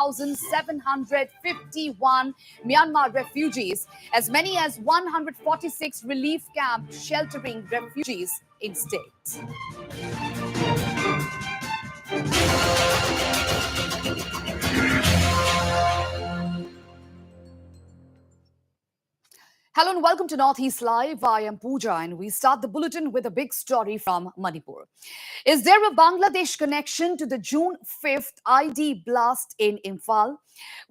1,751 Myanmar refugees, as many as 146 relief camps sheltering refugees in states. Hello and welcome to Northeast Live. I am Pooja and we start the bulletin with a big story from Manipur. Is there a Bangladesh connection to the June 5th ID blast in Imphal?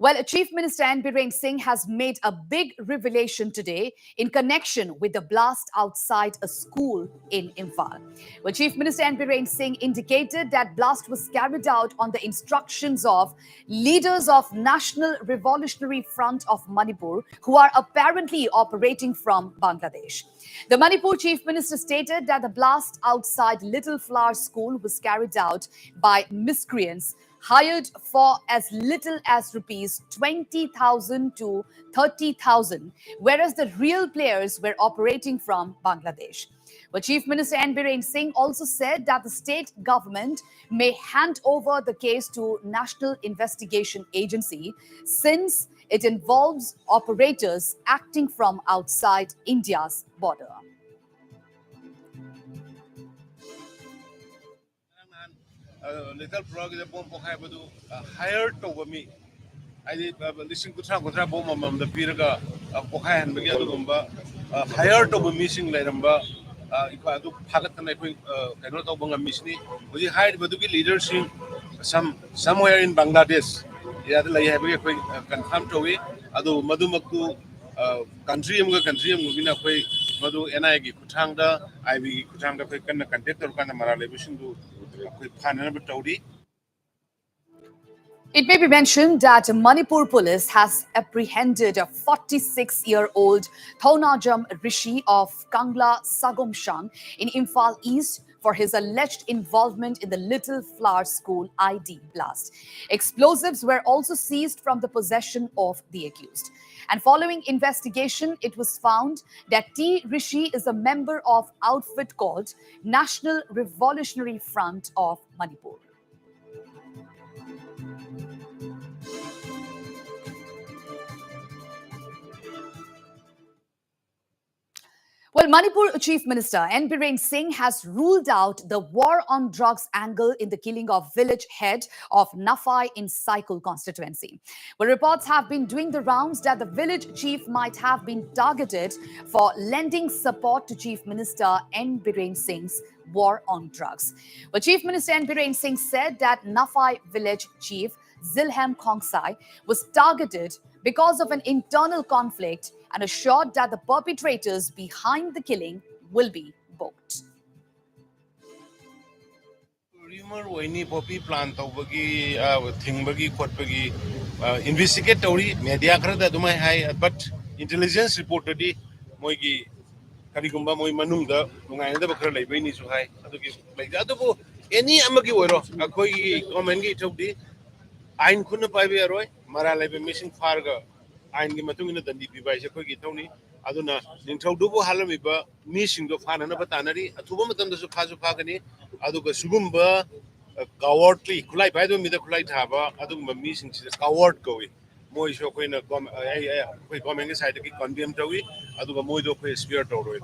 Well, Chief Minister N. Biren Singh has made a big revelation today in connection with the blast outside a school in Imphal. Well, Chief Minister N. Biren Singh indicated that blast was carried out on the instructions of leaders of National Revolutionary Front of Manipur, who are apparently operating from Bangladesh. The Manipur Chief Minister stated that the blast outside Little Flower School was carried out by miscreants hired for as little as rupees 20,000 to 30,000, whereas the real players were operating from Bangladesh. But Chief Minister N. Biren Singh also said that the state government may hand over the case to National Investigation Agency since it involves operators acting from outside India's border. Little frog is a bomb hired to me. I did listen to Tragotra bomb the Piraga of Pohan Bagumba, hired to be missing Leramba. If I do Pakatan, I think cannot open a mission. We hired Baduki leadership somewhere in Bangladesh. Yeah, like having a confirmed to it. Ado Madumaku country, Mugina Pay, Madu Enagi Kutanga, Ivy Kutanga, can contact or kind of Maralation to Panama. It may be mentioned that Manipur police has apprehended a 46-year-old Thonajam Rishi of Kangla Sagomshan in Imphal East for his alleged involvement in the Little Flower School ID blast. Explosives were also seized from the possession of the accused. And following investigation, it was found that T. Rishi is a member of outfit called National Revolutionary Front of Manipur. Well, Manipur Chief Minister N. Biren Singh has ruled out the war on drugs angle in the killing of village head of Nafai in Saikul constituency. Well, reports have been doing the rounds that the village chief might have been targeted for lending support to Chief Minister N. Biren Singh's war on drugs. Well, Chief Minister N. Biren Singh said that Nafai village chief Zilham Khongsai was targeted because of an internal conflict and assured that the perpetrators behind the killing will be booked. Rumor when poppy plant over thing buggy, quad buggy, investigate media crowd my high, but intelligence reported the Moigi Karigumba Moi Manunda, Munga never crowd Benny so high. Like that, any Amaki or a koi commengi took the Ein Kuna Paviaroy, Marala missing Farga. I'm going to the by Tony. Aduna, Ninto Dubo Halamiba, missing the fan and Batanari, a Tubamatam the Supazo Pagani, Aduka Sugumba, cowardly, Kulai by the Kulai Haba, Aduma missing the coward going. Moisho Queen, coming inside the condemned Towi, Aduka Moido Spirit over.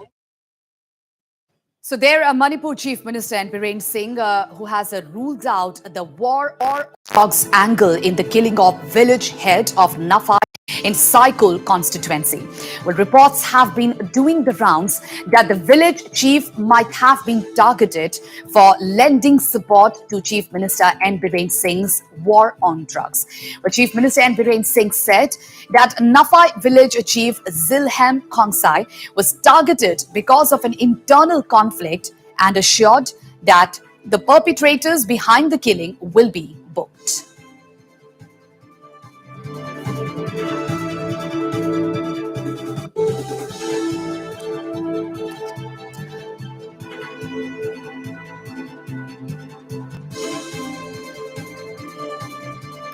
So there, Manipur Chief Minister N. Biren Singh, who has ruled out the war or drugs angle in the killing of village head of Nafai in Saikul constituency. Well, reports have been doing the rounds that the village chief might have been targeted for lending support to Chief Minister N. Biren Singh's war on drugs. Well, Chief Minister N. Biren Singh said that Nafai village chief Zilham Khongsai was targeted because of an internal conflict and assured that the perpetrators behind the killing will be booked.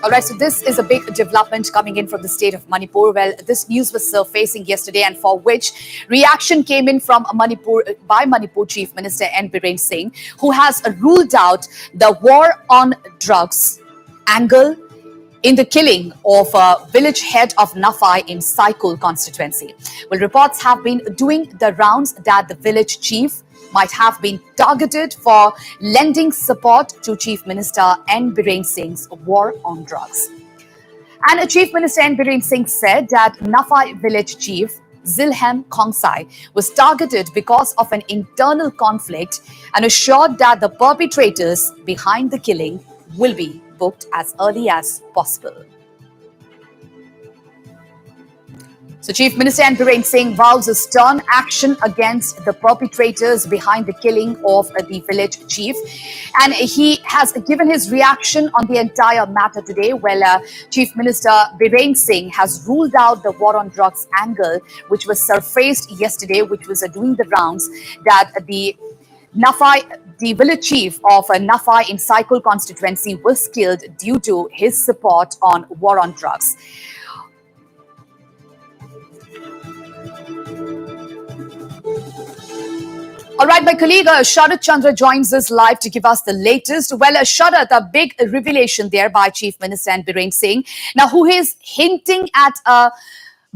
All right, so this is a big development coming in from the state of Manipur. Well, this news was surfacing yesterday, and for which reaction came in from Manipur by Manipur Chief Minister N. Biren Singh, who has ruled out the war on drugs angle in the killing of a village head of Nafai in Saikul constituency. Well, reports have been doing the rounds that the village chief might have been targeted for lending support to Chief Minister N. Biren Singh's war on drugs. And Chief Minister N. Biren Singh said that Nafai village chief Zilhem Khongsai was targeted because of an internal conflict and assured that the perpetrators behind the killing will be booked as early as possible. So Chief Minister N. Biren Singh vows a stern action against the perpetrators behind the killing of the village chief. And he has given his reaction on the entire matter today. Well, Chief Minister Biren Singh has ruled out the war on drugs angle, which was surfaced yesterday, which was doing the rounds, that the village chief of Nafai in Saikul constituency was killed due to his support on war on drugs. All right, my colleague Sharat Chandra joins us live to give us the latest. Well, Sharat, a big revelation there by Chief Minister N. Biren Singh. Now, who is hinting at a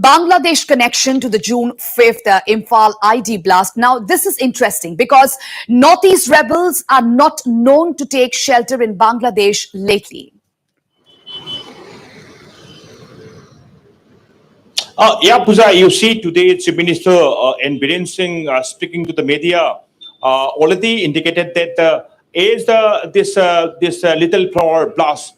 Bangladesh connection to the June 5th Imphal ID blast. Now, this is interesting because Northeast rebels are not known to take shelter in Bangladesh lately. Yeah, Pooja, you see today Chief Minister N. Biren Singh speaking to the media already indicated that this Little Flower blast,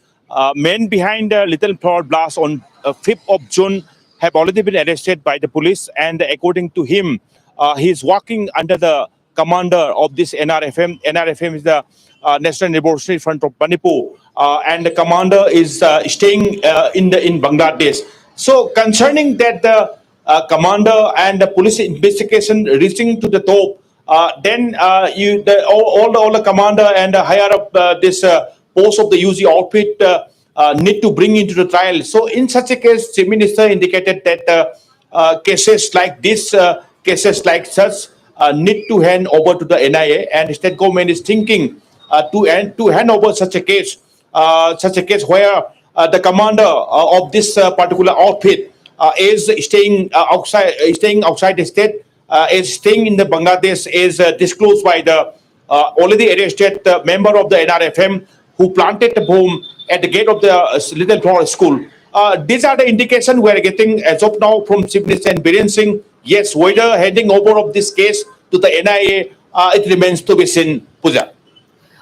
men behind the Little Flower blast on 5th of June have already been arrested by the police, and according to him, he is working under the commander of this NRFM. NRFM is the National Revolutionary Front of Manipur, and the commander is staying in Bangladesh. So concerning that the commander and the police investigation reaching to the top, then all the commander and higher up this post of the UG outfit need to bring into the trial. So in such a case, Chief Minister indicated that cases like this, cases like such, need to hand over to the NIA, and state government is thinking to hand over such a case where the commander of this particular outfit is staying outside the state, is staying in the Bangladesh, is disclosed by the already arrested member of the NRFM who planted the bomb at the gate of the Little Flower School. These are the indications we are getting as of now from Chief Minister N. Biren Singh. Yes, whether handing over of this case to the NIA, it remains to be seen, Pooja.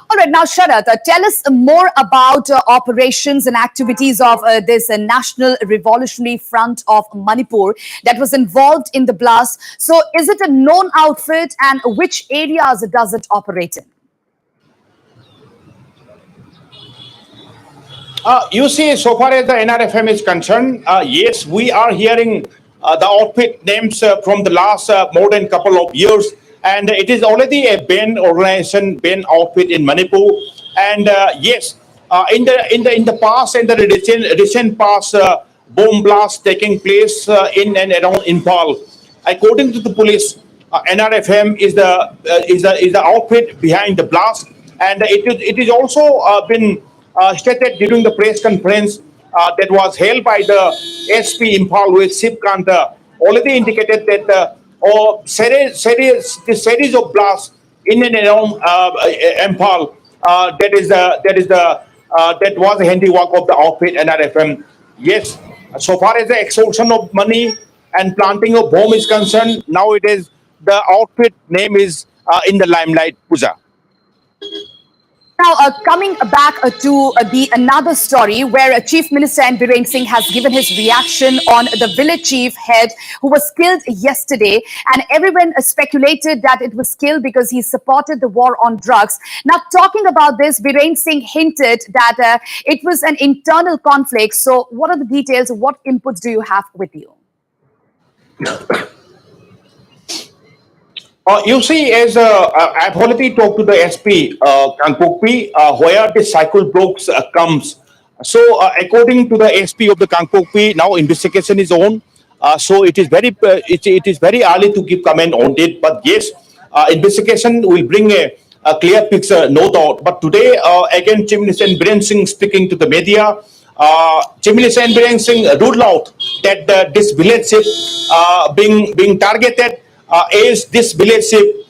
All right, now Sharat, tell us more about operations and activities of this National Revolutionary Front of Manipur that was involved in the blast. So is it a known outfit, and which areas does it operate in? You see, so far as the NRFM is concerned, yes, we are hearing the outfit names from the last more than couple of years. And it is already a band organization, band outfit in Manipur. And yes, in the past, in the recent past, bomb blasts taking place in and around Imphal. According to the police, NRFM is the outfit behind the blast, and it is also been stated during the press conference that was held by the SP Imphal with Sip Kanta, already indicated that. Series of blasts in and around Imphal. That was the handiwork of the outfit NRFM. Yes, so far as the extortion of money and planting of bomb is concerned, now it is the outfit name is in the limelight, Pooja. Now, coming back to the another story where Chief Minister N. Biren Singh has given his reaction on the village chief head who was killed yesterday, and everyone speculated that it was killed because he supported the war on drugs. Now, talking about this, Biren Singh hinted that it was an internal conflict. So, what are the details? What inputs do you have with you? You see, as I've already talked to the SP Kangpokpi, where the cycle blocks comes. So, according to the SP of the Kangpokpi, now investigation is on. So it is very early to give comment on it. But yes, investigation will bring a clear picture, no doubt. But today, again, Chief Minister Biren Singh speaking to the media, Chief Minister N. Biren Singh ruled out that this village chief being targeted is this village chief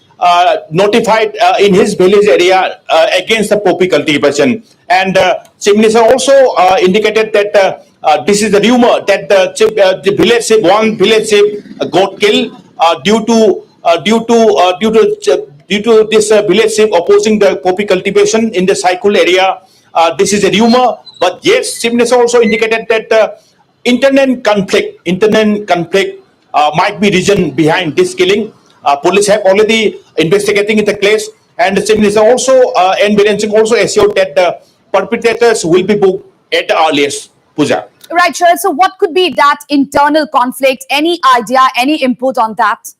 notified in his village area against the poppy cultivation. And Chief Minister also indicated that this is the rumor that the village chief, one village chief got killed due to this village chief opposing the poppy cultivation in the Saikul area. This is a rumor, but yes, Chief Minister also indicated that internal conflict might be reason behind this killing. Police have already investigating the case, and the Chief Minister also N. Biren Singh also assured that the perpetrators will be booked at the earliest. Puja. Right, Sharad. So, what could be that internal conflict? Any idea, any input on that?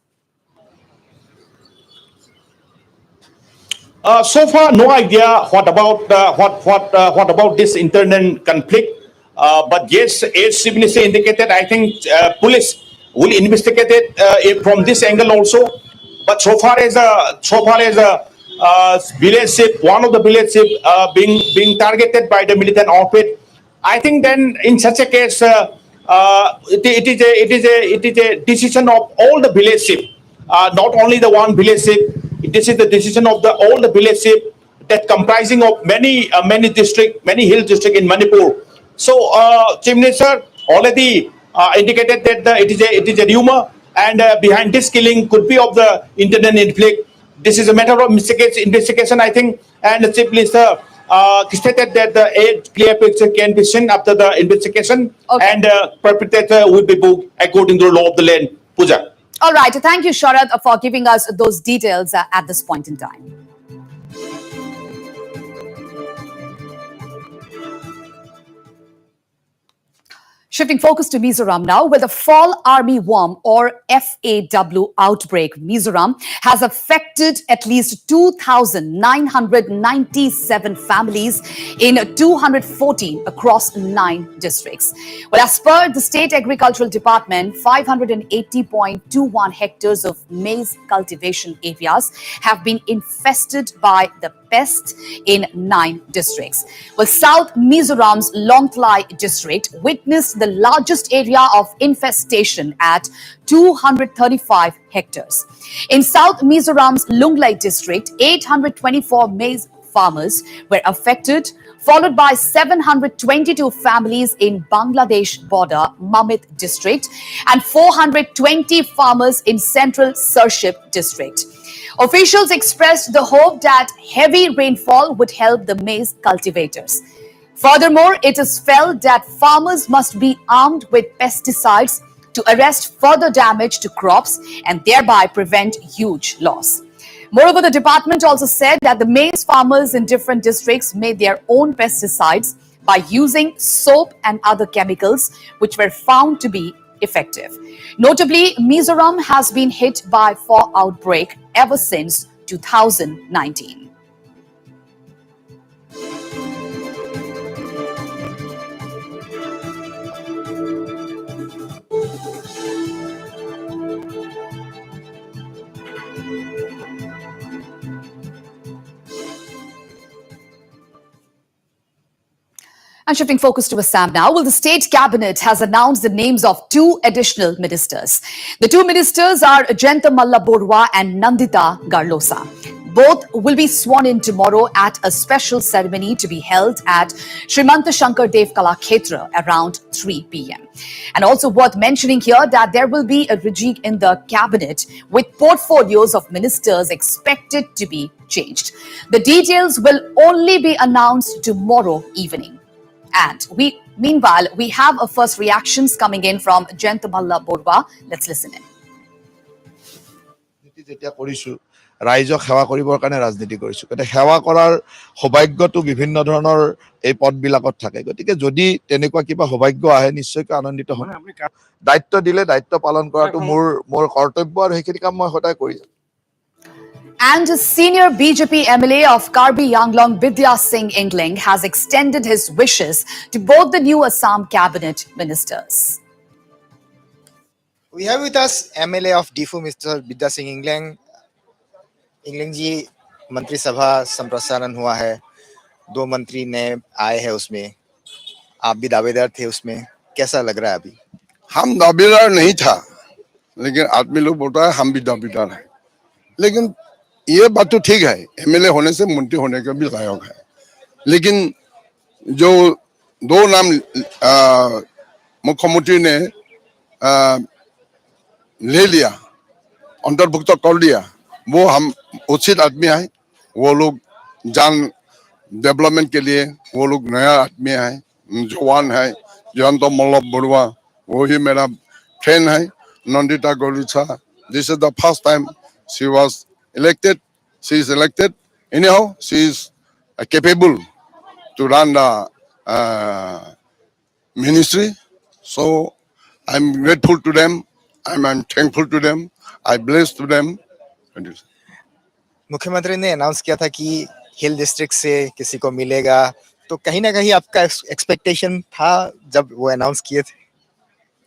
So far, no idea what about what about this internal conflict. But yes, as Chief Minister indicated, I think police will investigate it from this angle also. But so far as village chief, one of the village chief being targeted by the militant outfit, I think then in such a case, it is a decision of all the village chief, not only the one village chief. This is the decision of the all the village chief that comprising of many district, many hill district in Manipur. So Chief Minister already indicated that it is a rumor, and behind this killing could be of the internal conflict. This is a matter of investigation, I think, and the Chief Minister stated that the clear picture can be seen after the investigation, Okay. and perpetrator will be booked according to the law of the land. Puja. All right. Thank you, Sharad, for giving us those details at this point in time. Shifting focus to Mizoram now, where the fall army worm or FAW outbreak Mizoram has affected at least 2,997 families in 214 across 9 districts. Well, as per the State Agricultural Department, 580.21 hectares of maize cultivation areas have been infested by the pest in 9 districts. Well, South Mizoram's Longtlai district witnessed the largest area of infestation at 235 hectares. In South Mizoram's Lunglai district, 824 maize farmers were affected, followed by 722 families in Bangladesh border Mamit district and 420 farmers in central Sarship district. Officials expressed the hope that heavy rainfall would help the maize cultivators. Furthermore, it is felt that farmers must be armed with pesticides to arrest further damage to crops and thereby prevent huge loss. Moreover, the department also said that the maize farmers in different districts made their own pesticides by using soap and other chemicals, which were found to be effective. Notably, Mizoram has been hit by fall outbreak ever since 2019. And shifting focus to Assam now, well, the state cabinet has announced the names of 2 additional ministers. The 2 ministers are Jayanta Malla Borua and Nandita Garlosa. Both will be sworn in tomorrow at a special ceremony to be held at Srimanta Shankar Dev Kalakhetra around 3 p.m. And also worth mentioning here that there will be a rejig in the cabinet with portfolios of ministers expected to be changed. The details will only be announced tomorrow evening. And meanwhile, we have a first reactions coming in from Jayanta Malla Borua. Let's listen in. ৰাইজক সেৱা কৰিবৰ কাৰণে ৰাজনীতি কৰিছো কিন্তু সেৱা কৰাৰ সৌভাগ্যটো বিভিন্ন ধৰণৰ এই পদবিলাকত থাকে গতিকে যদি তেনেকুৱা কিবা সৌভাগ্য আহে নিশ্চয়কৈ আনন্দিত হ'ম দায়িত্ব দিলে দায়িত্ব পালন কৰাটো মোৰ কৰ্তব্য আৰু সেইখিনি কাম মই সদায় কৰি যাম And senior BJP MLA of Karbi Yanglong Vidya Singh Ingling has extended his wishes to both the new Assam cabinet ministers. We have with us MLA of DFU, Mr. Vidya Singh Ingling. इंग्लिंग जी मंत्री सभा संप्रसारण हुआ है 2 मंत्री नए आए हैं उसमें आप भी दावेदार थे उसमें, कैसा लग रहा है अभी? हम दावेदार नहीं था, लेकिन आदमी लोग बोलता है हम भी दावेदार हैं। लेकिन ये बात तो ठीक है, एमएलए होने से मंत्री होने का भी लायक है। लेकिन जो दो नाम मुख्यमंत्री ने ले लिया, अंतर्भुक्त कर दिया, वो हम उचित आदमी है। वो लोग जान डेवलपमेंट के लिए वो लोग नया आदमी है, जवान है। जयंत मल्ल बरुआ वही मेरा फ्रेंड है। Nandita Gorucha, this is the first time she was elected, she is elected. Anyhow, she is capable to run the ministry. So I'm grateful to them. I'm thankful to them. I bless to them. मुख्यमंत्री ने announce किया था कि हिल district से किसी को मिलेगा, तो कहीं ना कहीं आपका एक्सपेक्टेशन था जब वो अनाउंस किए थे?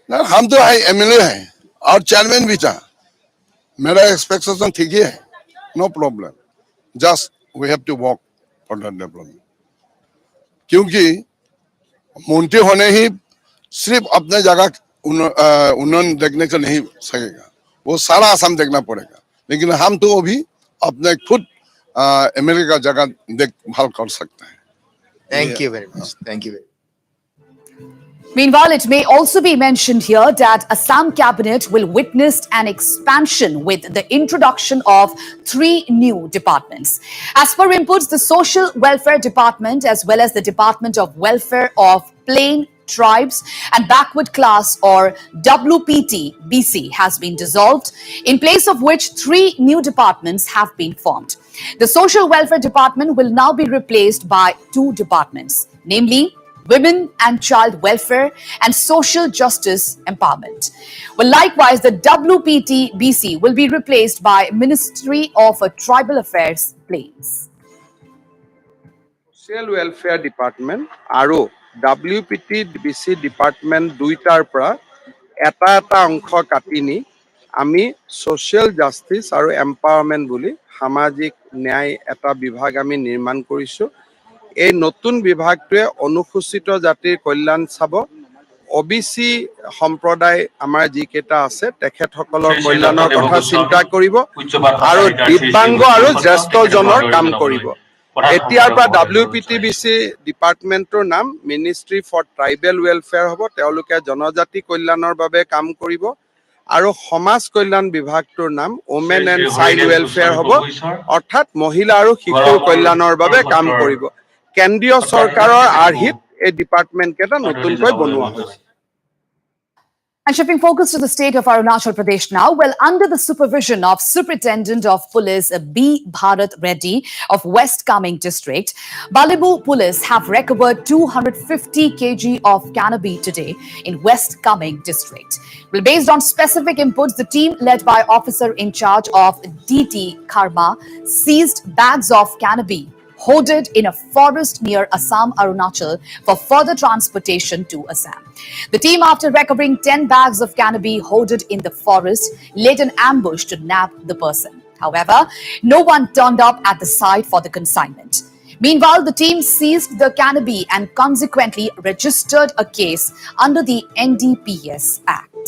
ना, हम तो है एमएलए हैं और चेयरमैन भी था। मेरा एक्सपेक्टेशन ठीक ही है, no problem. Just we have to work for the development. क्योंकि मंत्री होने ही सिर्फ अपने जगह उन्नयन देखने का नहीं सकेगा, वो सारा असम देखना पड़ेगा। लेकिन हम तो अभी अपने खुद एमएलए का जगह देखभाल कर सकते हैं। Thank you very much, thank you. Meanwhile, it may also be mentioned here that Assam cabinet will witness an expansion with the introduction of 3 new departments. As per inputs, the Social Welfare Department as well as the Department of Welfare of Plain Tribes and Backward Class or WPT-BC has been dissolved, in place of which 3 new departments have been formed. The Social Welfare Department will now be replaced by 2 departments, namely Women and Child Welfare and Social Justice Empowerment. Well, likewise, the WPT-BC will be replaced by Ministry of Tribal Affairs Plains. Social Welfare Department আৰু WPT-BC Department দুইটাৰ পৰা এটা অংশ কাটি নি আমি Social Justice আৰু Empowerment বুলি সামাজিক ন্যায় এটা বিভাগ আমি নিৰ্মাণ কৰিছো। এই নতুন বিভাগটোৱে অনুসূচিত জাতিৰ কল্যাণ চাব, ওবিসি সম্প্ৰদায় আমাৰ যিকেইটা আছে তেখেতসকলৰ কল্যাণৰ কথা চিন্তা কৰিব আৰু দিব্যাংগ আৰু জ্যেষ্ঠজনৰ কাম কৰিব। এতিয়াৰ পৰা WPT-BC ডিপাৰ্টমেণ্টৰ নাম মিনিষ্ট্ৰী ফৰ ট্ৰাইবেল ৱেলফেয়াৰ হ'ব। তেওঁলোকে জনজাতি কল্যাণৰ বাবে কাম কৰিব। আৰু সমাজ কল্যাণ বিভাগটোৰ নাম ওমেন এণ্ড চাইল্ড ৱেলফেয়াৰ হ'ব, অৰ্থাৎ মহিলা আৰু শিশুৰ কল্যাণৰ বাবে কাম কৰিব। কেন্দ্ৰীয় চৰকাৰৰ আৰ্হিত এই ডিপাৰ্টমেণ্ট কেইটা নতুনকৈ বনোৱা হৈছে। And shifting focus to the state of Arunachal Pradesh now, well, under the supervision of Superintendent of Police B. Bharat Reddy of West Kameng District, Balibu Police have recovered 250 kg of cannabis today in West Kameng District. Well, based on specific inputs, the team led by officer in charge of DT Karma seized bags of cannabis hoarded in a forest near Assam, Arunachal for further transportation to Assam. The team, after recovering 10 bags of cannabis hoarded in the forest, laid an ambush to nab the person. However, no one turned up at the site for the consignment. Meanwhile, the team seized the cannabis and consequently registered a case under the NDPS Act.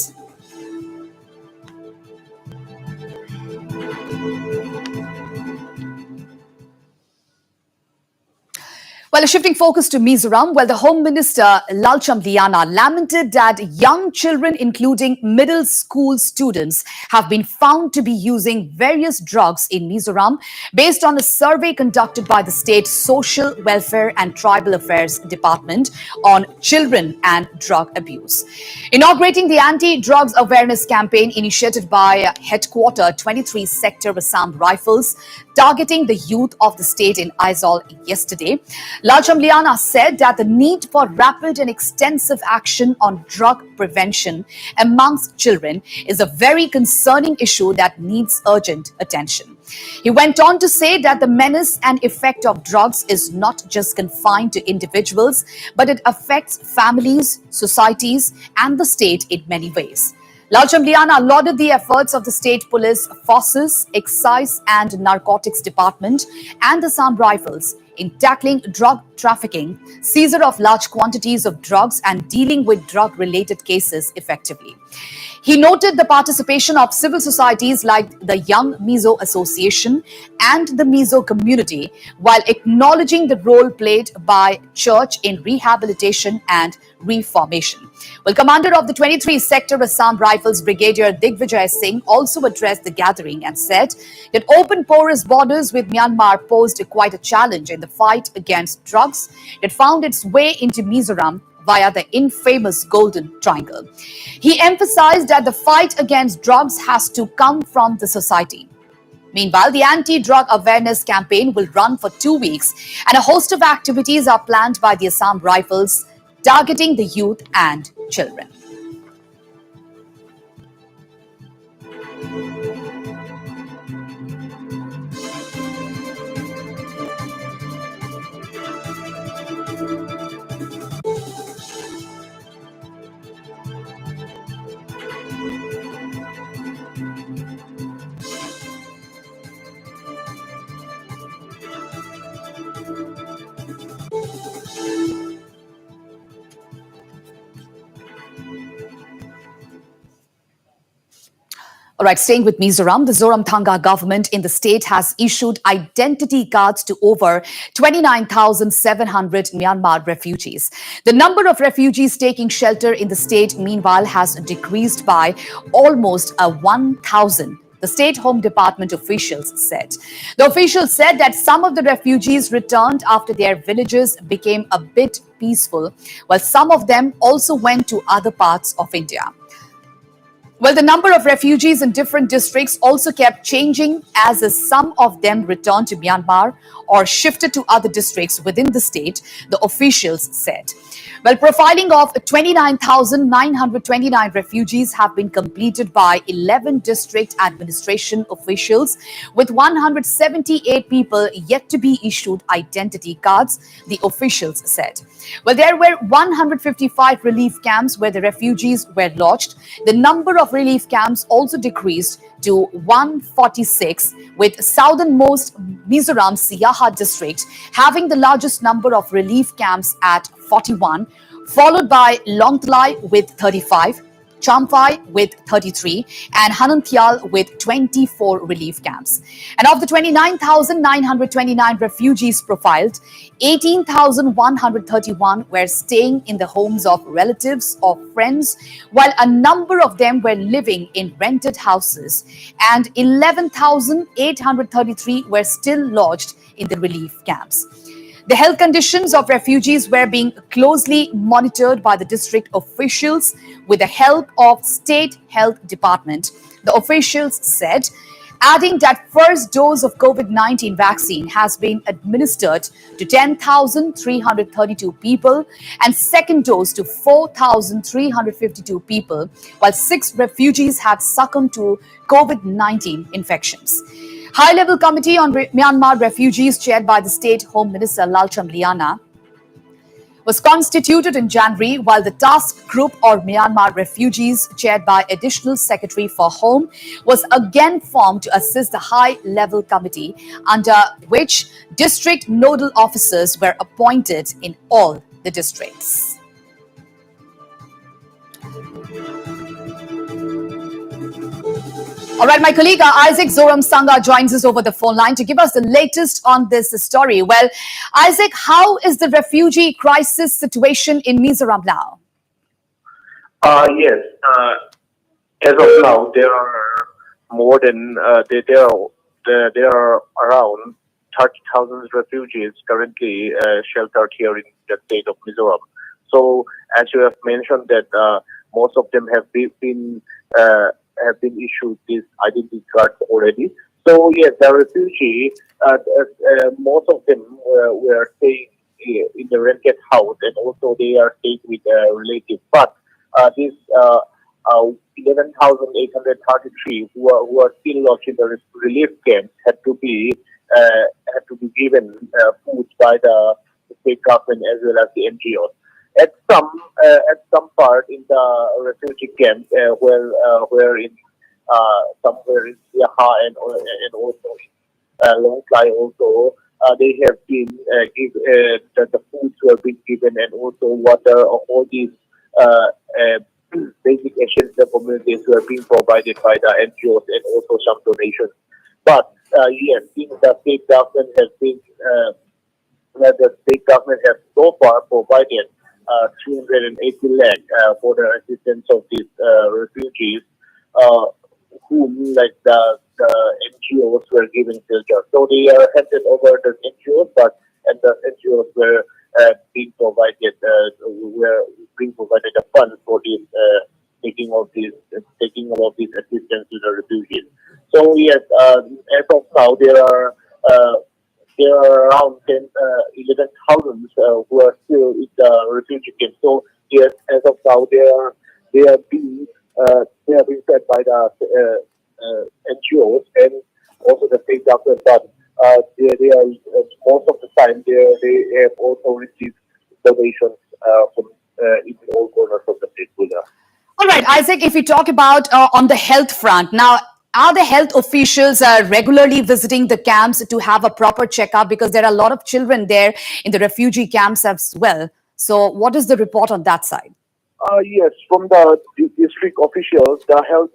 Well, shifting focus to Mizoram, the Home Minister Lalcham Liana lamented that young children, including middle school students, have been found to be using various drugs in Mizoram based on a survey conducted by the state Social Welfare and Tribal Affairs Department on children and drug abuse. Inaugurating the anti-drugs awareness campaign initiated by Headquarter 23 Sector Assam Rifles, targeting the youth of the state in Aizawl yesterday, Lalcham Liana said that the need for rapid and extensive action on drug prevention amongst children is a very concerning issue that needs urgent attention. He went on to say that the menace and effect of drugs is not just confined to individuals, but it affects families, societies, and the state in many ways. Lalcham Liana lauded the efforts of the State Police Forces, Excise and Narcotics Department and the Assam Rifles in tackling drug trafficking, seizure of large quantities of drugs, and dealing with drug related cases effectively. He noted the participation of civil societies like the Young Mizo Association and the Mizo community, while acknowledging the role played by church in rehabilitation and reformation. Well, commander of the 23 Sector Assam Rifles Brigadier Digvijay Singh also addressed the gathering and said that open porous borders with Myanmar posed quite a challenge in the fight against drugs that found its way into Mizoram via the infamous Golden Triangle. He emphasized that the fight against drugs has to come from the society. Meanwhile, the anti-drug awareness campaign will run for 2 weeks, and a host of activities are planned by the Assam Rifles targeting the youth and children. All right, staying with Mizoram, the Zoramthanga government in the state has issued identity cards to over 29,700 Myanmar refugees. The number of refugees taking shelter in the state, meanwhile, has decreased by almost 1,000. The State Home Department officials said. The officials said that some of the refugees returned after their villages became a bit peaceful, while some of them also went to other parts of India. Well, the number of refugees in different districts also kept changing as some of them returned to Myanmar or shifted to other districts within the state, the officials said. Well, profiling of 29,929 refugees have been completed by 11 district administration officials, with 178 people yet to be issued identity cards, the officials said. Well, there were 155 relief camps where the refugees were lodged. The number of relief camps also decreased to 146, with southernmost Mizoram Siaha district having the largest number of relief camps at 41, followed by Longtlai with 35, Champhai with 33, and Hananthial with 24 relief camps. And of the 29,929 refugees profiled, 18,131 were staying in the homes of relatives or friends, while a number of them were living in rented houses, and 11,833 were still lodged in the relief camps. The health conditions of refugees were being closely monitored by the district officials with the help of State Health Department, the officials said, adding that first dose of COVID-19 vaccine has been administered to 10,332 people and second dose to 4,352 people, while 6 refugees had succumbed to COVID-19 infections. High-level committee on Myanmar refugees chaired by the State Home Minister Lalcham Liana was constituted in January, while the task group or Myanmar refugees chaired by Additional Secretary for Home was again formed to assist the high-level committee, under which district nodal officers were appointed in all the districts. All right, my colleague Isaac Zoram Sangha joins us over the phone line to give us the latest on this story. Well, Isaac, how is the refugee crisis situation in Mizoram now? Yes. As of now, there are more than there are around 30,000 refugees currently sheltered here in the state of Mizoram. So, as you have mentioned, that most of them have been issued these identity cards already. So yes, the refugee, most of them were staying in the rented house, and also they are staying with relatives. But these 11,833 who are still lodged in the relief camps had to be given food by the state government as well as the NGOs. At some part in the refugee camp, where in somewhere in Yaha and also in Longklai also, they have been the foods were being given, and also water, all these uh, uh, basic essential communities were being provided by the NGOs, and also some donations. But yes, since the state government has been that the state government has so far provided 380 lakh for the assistance of these refugees, uh, whom like the NGOs were giving shelter. So they are handed over the NGOs, but and the NGOs were being provided a fund for this taking of these assistance to the refugees. So yes, as of now uh, there are around 11,000 who are still in the refugee camp. So yes, as of now, they are being fed by the NGOs and also the state government. But they are most of the time they have also received donations from in all corners of the state. All right, Isaac, if we talk about on the health front, now, are the health officials regularly visiting the camps to have a proper checkup? Because there are a lot of children there in the refugee camps as well. So what is the report on that side? Yes, from the district officials, the health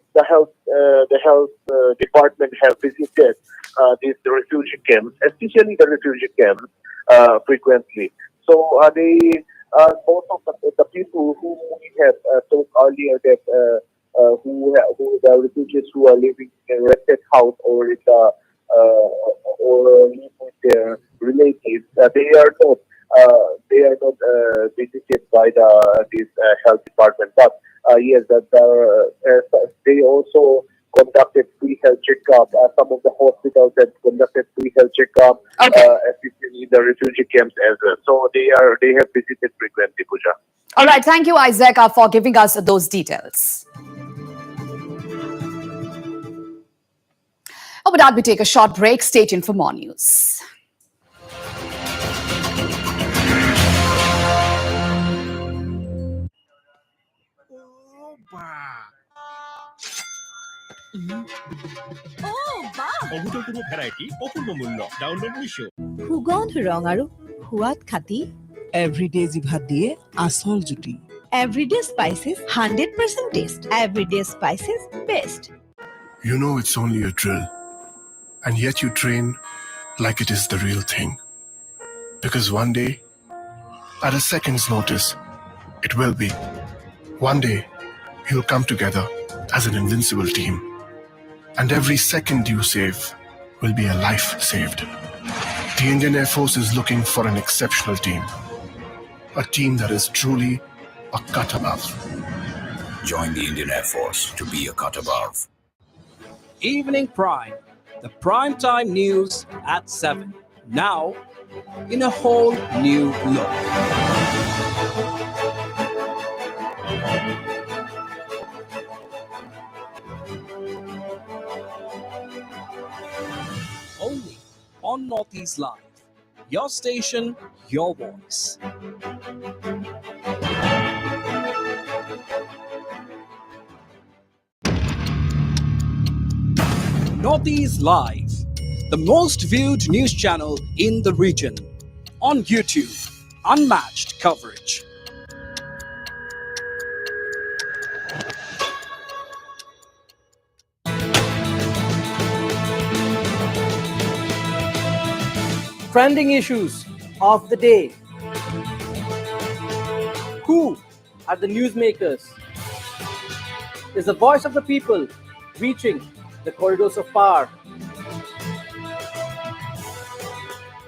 department have visited these refugee camps, especially the refugee camps, frequently. So most of the people who we have talked earlier that who the refugees who are living in a rented house or in the or live with their relatives, they are not visited by this health department. But yes, they also conducted free health checkup. Some of the hospitals have conducted free health checkup, especially in the refugee camps as well. So they have visited frequently, Pooja. All right, thank you, Isaac, for giving us those details. With that, we take a short break. Stay tuned for more news. সুগন্ধ ৰং আৰু সোৱাদ খাতি everyday জিভাত দিয়ে আচল জুতি everyday spices 100% test everyday spices best You know it's only a drill, and yet you train like it is the real thing. Because one day, at a second's notice, it will be. One day, you'll come together as an invincible team. And every second you save will be a life saved. The Indian Air Force is looking for an exceptional team. A team that is truly a cut above. Join the Indian Air Force to be a cut above. Evening Prime, the primetime news at 7. Now, in a whole new look. Only on Northeast Live. Your station, your voice. Northeast Live, the most viewed news channel in the region. On YouTube, unmatched coverage. Trending issues of the day. Who are the newsmakers? Is the voice of the people reaching the corridors of power?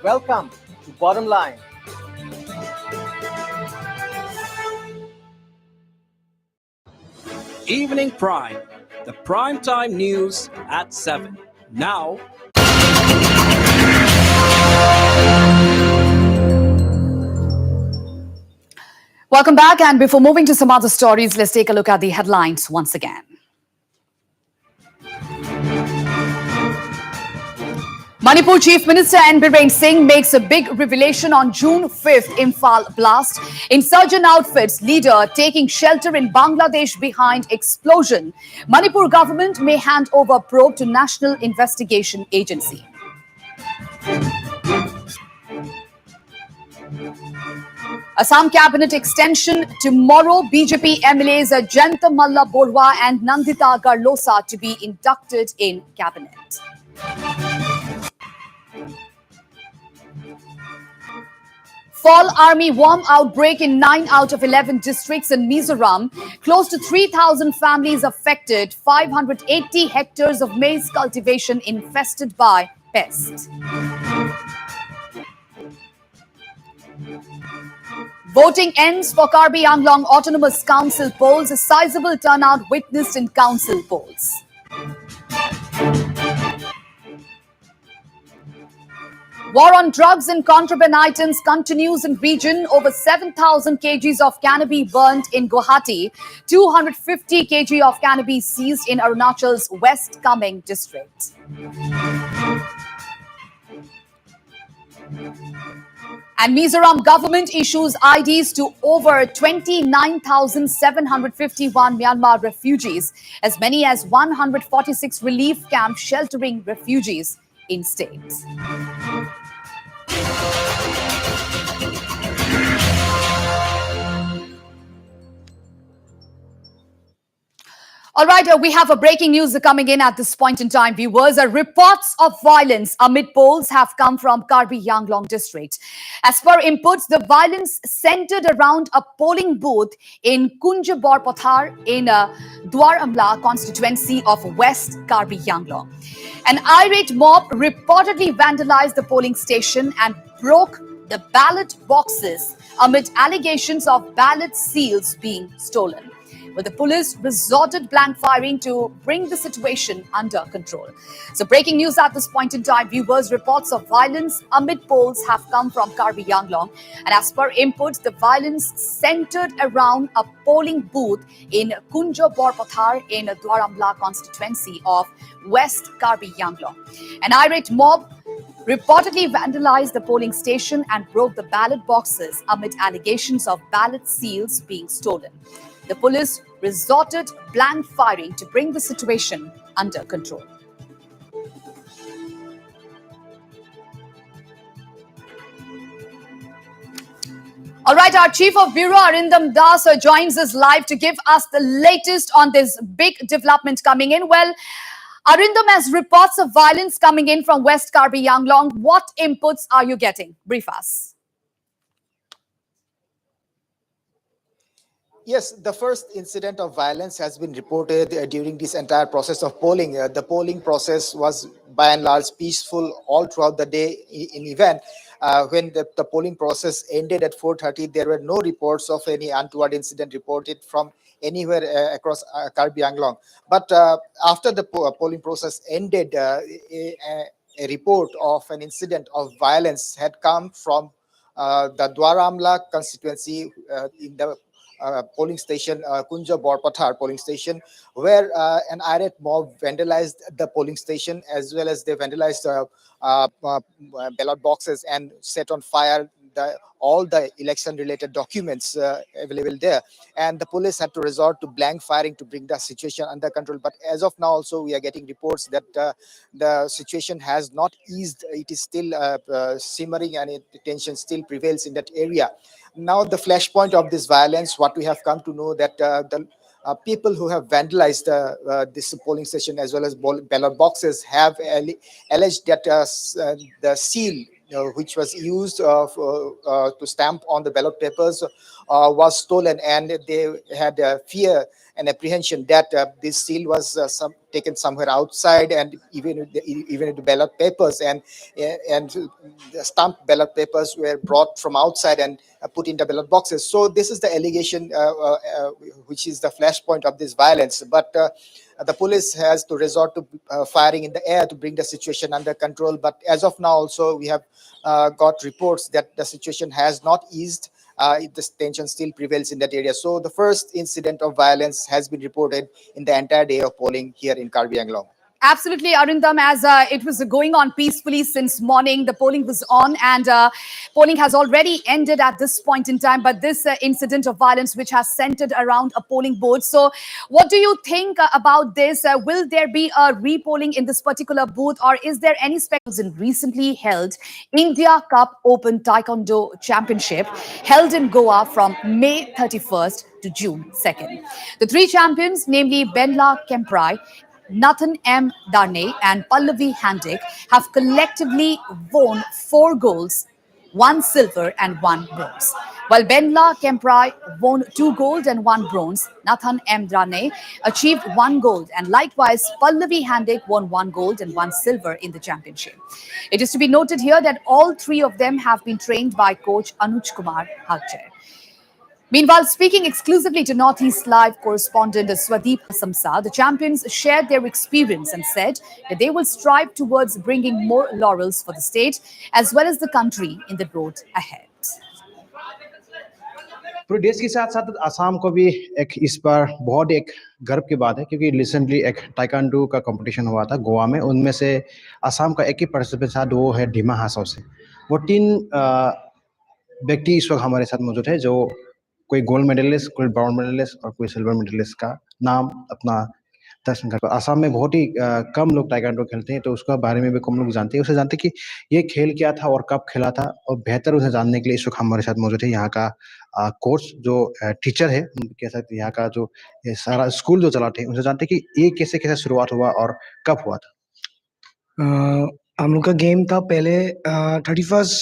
Welcome to Bottom Line. Evening Prime, the primetime news at 7. Now, Welcome back. And before moving to some other stories, let's take a look at the headlines once again. Manipur Chief Minister N. Biren Singh makes a big revelation on June 5th Imphal blast. Insurgent outfits leader taking shelter in Bangladesh behind explosion. Manipur government may hand over probe to National Investigation Agency. Assam cabinet extension tomorrow. BJP MLAs Jayanta Malla Borwa and Nandita Garlosa to be inducted in cabinet. Fall army worm outbreak in 9 out of 11 districts in Mizoram. Close to 3,000 families affected. 580 hectares of maize cultivation infested by pests. Voting ends for Karbi Anglong Autonomous Council polls. A sizable turnout witnessed in council polls. War on drugs and contraband items continues in region. Over 7,000 kgs of cannabis burnt in Guwahati. 250 kg of cannabis seized in Arunachal's West Kameng district. And Mizoram government issues IDs to over 29,751 Myanmar refugees. As many as 146 relief camps sheltering refugees in states. All right, we have a breaking news coming in at this point in time, viewers. Reports of violence amid polls have come from Karbi Anglong district. As per inputs, the violence centered around a polling booth in Kunja Borpathar in Dwar Amla constituency of West Karbi Anglong. An irate mob reportedly vandalized the polling station and broke the ballot boxes amid allegations of ballot seals being stolen. But the police resorted blank firing to bring the situation under control. So breaking news at this point in time, viewers, reports of violence amid polls have come from Karbi Anglong. And as per inputs, the violence centered around a polling booth in Kunja Borpathar in Dwaramla constituency of West Karbi Anglong. An irate mob reportedly vandalized the polling station and broke the ballot boxes amid allegations of ballot seals being stolen. The police resorted blank firing to bring the situation under control. All right, our Chief of Bureau, Arindam Das, joins us live to give us the latest on this big development coming in. Well, Arindam, as reports of violence coming in from West Karbi Anglong, what inputs are you getting? Brief us. Yes, the first incident of violence has been reported during this entire process of polling. The polling process was by and large peaceful all throughout the day in event. When the polling process ended at 4:30, there were no reports of any untoward incident reported from anywhere across Karbi Anglong. But after the polling process ended, a report of an incident of violence had come from the Dwaramla constituency in the polling station, Kunja Borpathar polling station, where an irate mob vandalized the polling station as well as they vandalized ballot boxes and set on fire all the election-related documents available there. And the police had to resort to blank firing to bring the situation under control. But as of now, also, we are getting reports that the situation has not eased. It is still simmering and tension still prevails in that area. Now, the flashpoint of this violence, what we have come to know that the people who have vandalized this polling station as well as ballot boxes have alleged that the seal which was used to stamp on the ballot papers was stolen, and they had fear and apprehension that this seal was taken somewhere outside, and even the ballot papers and the stamped ballot papers were brought from outside and put in the ballot boxes. So this is the allegation which is the flashpoint of this violence. But the police has to resort to firing in the air to bring the situation under control. But as of now, also, we have got reports that the situation has not eased. The tension still prevails in that area. So the first incident of violence has been reported in the entire day of polling here in Karbi Anglong. Absolutely, Arundam, as it was going on peacefully since morning, the polling was on, and polling has already ended at this point in time. But this incident of violence, which has centered around a polling booth. So, what do you think about this? Will there be a repolling in this particular booth, or is there any speculation? Recently held India Cup Open Taekwondo Championship held in Goa from May 31st to June 2nd. The three champions, namely Benla Kemprai, Nathan M. Darnay and Pallavi Handik, have collectively won 4 golds, 1 silver and 1 bronze. While Benla Kemprai won 2 gold and 1 bronze, Nathan M. Darnay achieved 1 gold, and likewise Pallavi Handik won 1 gold and 1 silver in the championship. It is to be noted here that all 3 of them have been trained by coach Anuj Kumar Hagche. Meanwhile, speaking exclusively to Northeast Live correspondent Swadeep Samsa, the champions shared their experience and said that they will strive towards bringing more laurels for the state as well as the country in the road ahead. पूरे देश के साथ साथ असम को भी एक इस बार बहुत एक गर्व की बात है क्योंकि रिसेंटली एक टाइकांडो का कंपटीशन हुआ था गोवा में, उनमें से असम का एक ही पार्टिसिपेंट था, वो है डिमा हासाओ से। वो 3 व्यक्ति इस वक्त हमारे साथ मौजूद है, जो कोई गोल्ड मेडलिस्ट, कोई ब्राउन मेडलिस्ट और कोई सिल्वर मेडलिस्ट का नाम अपना दर्शन कर। असम में बहुत ही कम लोग टाइकांडो खेलते हैं, तो उसके बारे में भी कम लोग जानते हैं। उसे जानते कि ये खेल क्या था और कब खेला था, और बेहतर उसे जानने के लिए इस वक्त हमारे साथ मौजूद है यहाँ का कोच, जो टीचर है, कह सकते हैं यहाँ का जो ये सारा स्कूल जो चलाते हैं, उनसे जानते कि ये कैसे कैसे शुरुआत हुआ और कब हुआ था। हम लोग का गेम था पहले 31st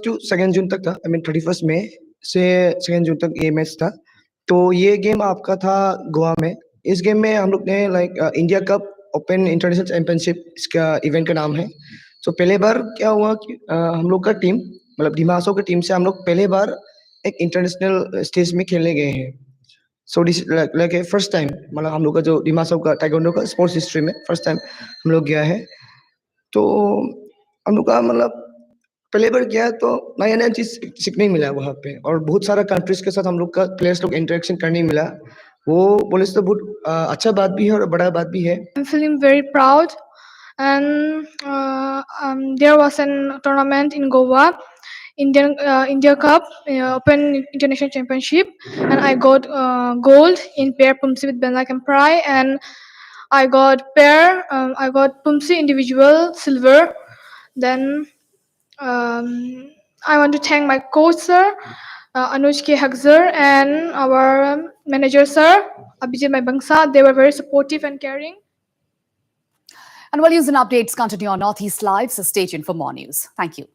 टू 2 जून तक था। आई मीन 31 मई से 2 जून तक ये मैच था। तो ये गेम आपका था गोवा में। इस गेम में हम लोग ने India cup open international championship, इसका इवेंट का नाम है। तो पहले बार क्या हुआ कि हम लोग का टीम, मतलब डिमासो की टीम से हम लोग पहले बार एक इंटरनेशनल स्टेज में खेलने गए हैं। So this like first time, मतलब हम लोग का जो डिमासो का टाइकोंडो का स्पोर्ट्स हिस्ट्री में फर्स्ट टाइम हम लोग गया है। तो हम लोग का मतलब पहले बार गया तो नया नया चीज सीखने मिला वहाँ पे, और बहुत सारा कंट्रीज के साथ हम लोग का प्लेयर्स लोग इंटरेक्शन करने मिला। वो बोले तो बहुत अच्छा बात भी है और बड़ा बात भी है। I'm feeling very proud, and there was an tournament in Goa, India Cup Open International Championship, and I got gold in pair Pumsi with Benla Kemprai, and I got I got Pumsi individual silver. Then I want to thank my coach sir, Anuj K. Hagzer, and our manager sir, Abhijit Maibangsa. They were very supportive and caring. And while news and updates continue on Northeast Live, so stay tuned for more news. Thank you.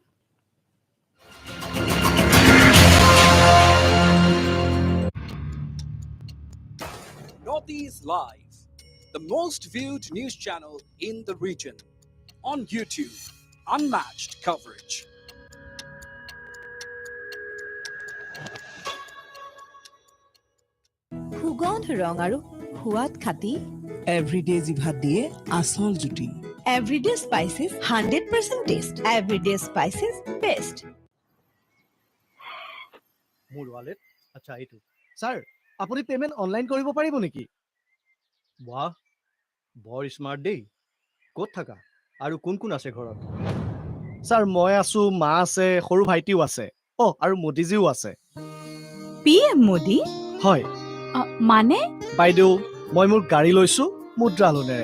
Northeast Live, the most viewed news channel in the region. On YouTube, unmatched coverage. সুগন্ধ ৰং আৰু সোৱাদ খাতি everyday জিভাত দিয়ে আচল জুতি। Everyday spices 100% test. Everyday spices best. মোৰ ৱালেট, আচ্ছা এইটো। স্যাৰ, আপুনি পেমেন্ট অনলাইন কৰিব পাৰিব নেকি? বাহ, বৰ স্মাৰ্ট দেই। ক'ত থাকা আৰু কোন কোন আছে ঘৰত? স্যাৰ, মই আছো, মা আছে, সৰু ভাইটিও আছে, আৰু মোদীজিও আছে। PM মোদী? হয়। মানে? বাইদেউ, মই মোৰ গাড়ী লৈছো মুদ্ৰা লোনেৰে।